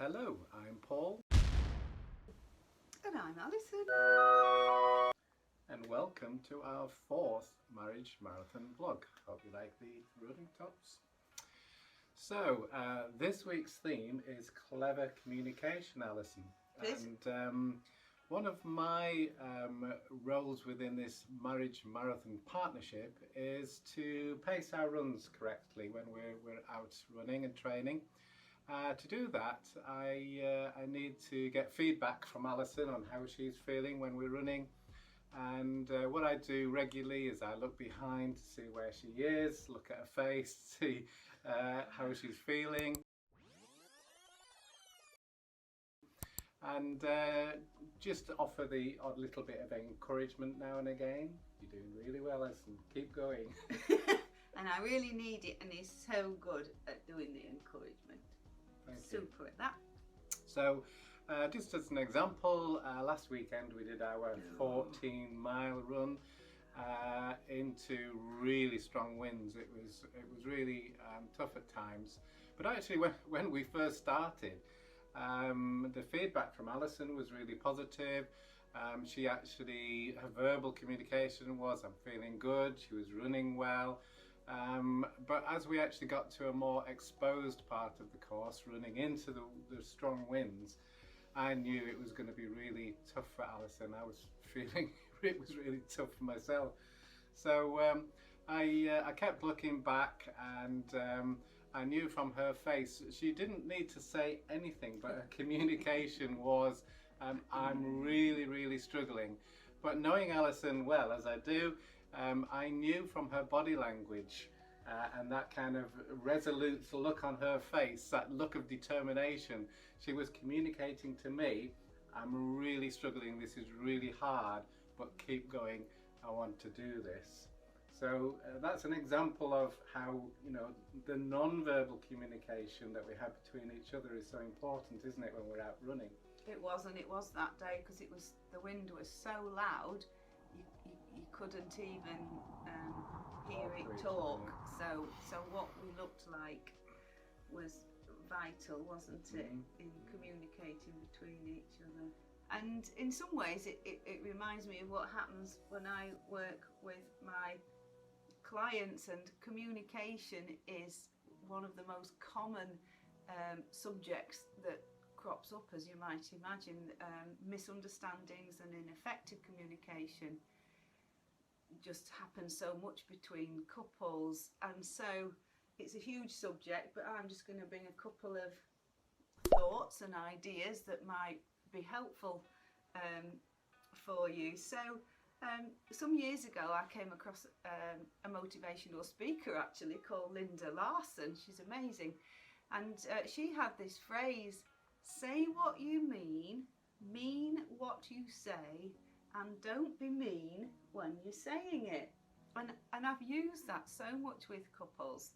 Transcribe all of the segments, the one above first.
Hello, I'm Paul. And I'm Alison. And welcome to our fourth Marriage Marathon vlog. Hope you like the running tops. So, this week's theme is clever communication, Alison. And one of my roles within this Marriage Marathon partnership is to pace our runs correctly when we're out running and training. To do that, I need to get feedback from Alison on how she's feeling when we're running. And what I do regularly is I look behind to see where she is, look at her face, see how she's feeling. And just offer the odd little bit of encouragement now and again. You're doing really well, Alison. Keep going. And I really need it, and he's so good at doing the encouragement. Super at that. So just as an example, last weekend we did our 14-mile run into really strong winds. It was really tough at times, but actually when we first started, the feedback from Alison was really positive. Her verbal communication was, I'm feeling good, she was running well. But as we actually got to a more exposed part of the course, running into the strong winds, I knew it was going to be really tough for Alison. I was feeling it was really tough for myself. So I kept looking back, and I knew from her face she didn't need to say anything, but her communication was, I'm really struggling. But knowing Alison well as I do, I knew from her body language and that kind of resolute look on her face, that look of determination, she was communicating to me, I'm really struggling, this is really hard, but keep going, I want to do this. So that's an example of how, the non-verbal communication that we have between each other is so important, isn't it, when we're out running? It was, and it was that day because the wind was so loud. You couldn't even hear it talk. So what we looked like was vital, wasn't it, in communicating between each other. And in some ways it reminds me of what happens when I work with my clients, and communication is one of the most common subjects that crops up, as you might imagine. Misunderstandings and ineffective communication just happens so much between couples, and so it's a huge subject, but I'm just going to bring a couple of thoughts and ideas that might be helpful for you. So some years ago I came across a motivational speaker actually called Linda Larson. She's amazing, and she had this phrase, say what you mean what you say, and don't be mean when you're saying it. And I've used that so much with couples.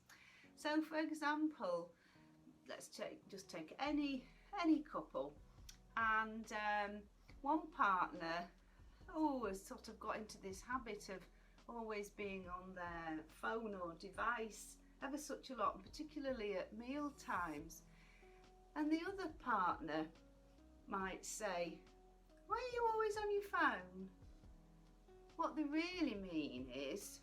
So for example, let's just take any couple, and one partner has sort of got into this habit of always being on their phone or device ever such a lot, particularly at meal times. And the other partner might say, why are you always on your phone? What they really mean is,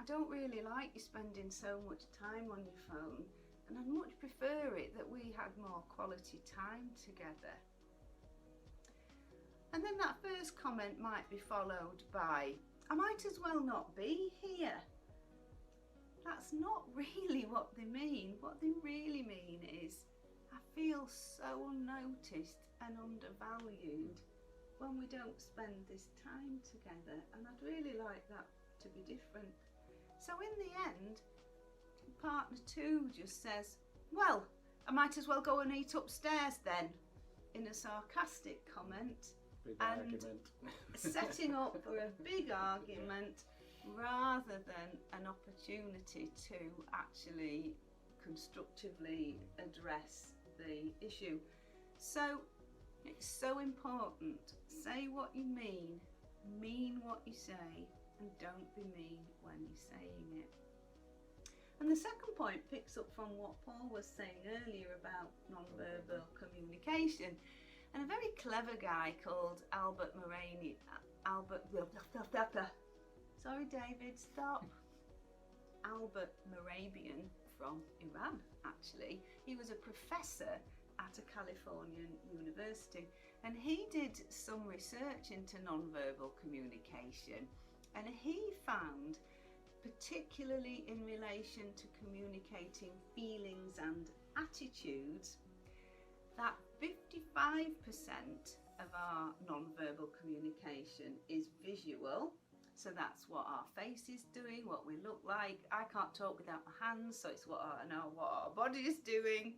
I don't really like you spending so much time on your phone, and I'd much prefer it that we had more quality time together. And then that first comment might be followed by, I might as well not be here. That's not really what they mean. What they really mean is, I feel so unnoticed and undervalued when we don't spend this time together, and I'd really like that to be different. So in the end, partner 2 just says, well, I might as well go and eat upstairs then, in a sarcastic comment. Big and argument. Setting up for a big argument rather than an opportunity to actually constructively address the issue. So it's so important. Say what you mean what you say, and don't be mean when you're saying it. And the second point picks up from what Paul was saying earlier about non-verbal communication. And a very clever guy called Albert sorry David, stop. Albert Mehrabian from Iran, actually. He was a professor at a Californian university, and he did some research into non-verbal communication, and he found, particularly in relation to communicating feelings and attitudes, that 55% of our non-verbal communication is visual. So that's what our face is doing, what we look like. I can't talk without my hands, so it's what I know what our body is doing.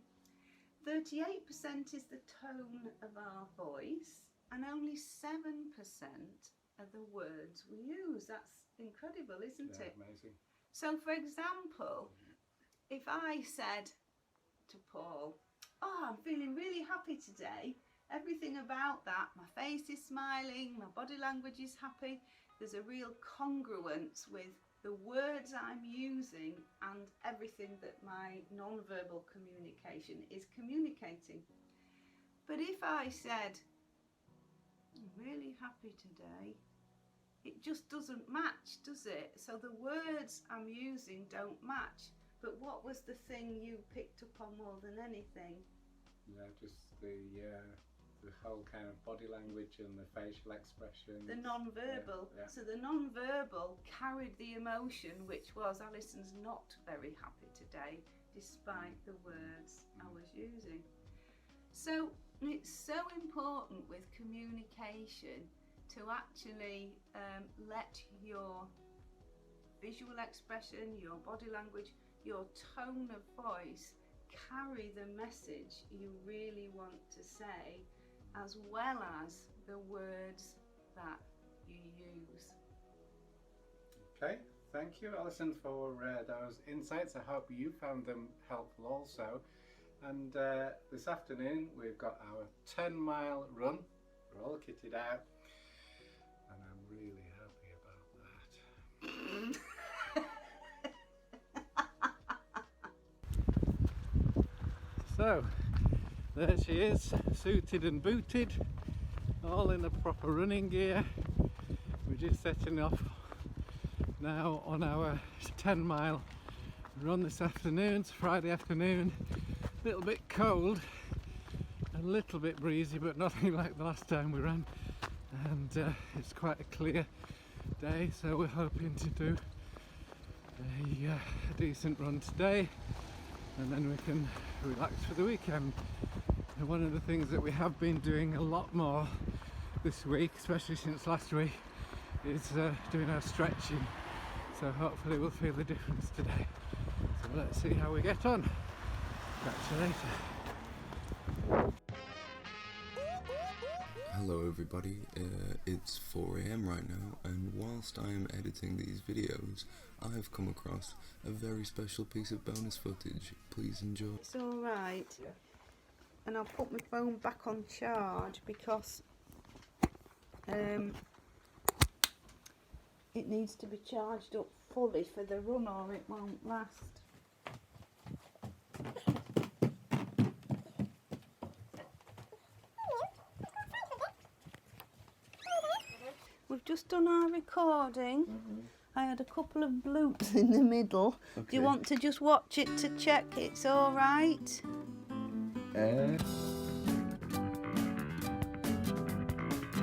38% is the tone of our voice, and only 7% are the words we use. That's incredible, isn't it? Amazing. So, for example, if I said to Paul, "Oh, I'm feeling really happy today," everything about that, my face is smiling, my body language is happy, there's a real congruence with the words I'm using and everything that my non-verbal communication is communicating. But if I said, "I'm really happy today," it just doesn't match, does it? So the words I'm using don't match. But what was the thing you picked up on more than anything? Yeah, just the whole kind of body language and the facial expression. The non-verbal. Yeah. So the non-verbal carried the emotion, which was, Alison's not very happy today, despite the words I was using. So it's so important with communication to actually let your visual expression, your body language, your tone of voice carry the message you really want to say, as well as the words that you use. Okay, thank you, Alison, for those insights. I hope you found them helpful also. And this afternoon we've got our 10-mile run. We're all kitted out, and I'm really happy about that. So, there she is, suited and booted, all in the proper running gear. We're just setting off now on our 10-mile run this afternoon. It's Friday afternoon, a little bit cold, a little bit breezy, but nothing like the last time we ran. And it's quite a clear day, so we're hoping to do a decent run today, and then we can relax for the weekend. And one of the things that we have been doing a lot more this week, especially since last week, is doing our stretching. So hopefully we'll feel the difference today. So let's see how we get on. Catch you later. Hello everybody, it's 4 AM right now, and whilst I am editing these videos, I have come across a very special piece of bonus footage. Please enjoy. It's alright. Yeah. And I'll put my phone back on charge because it needs to be charged up fully for the run, or it won't last. We've just done our recording. I had a couple of bloops in the middle. Okay. Do you want to just watch it to check it's all right?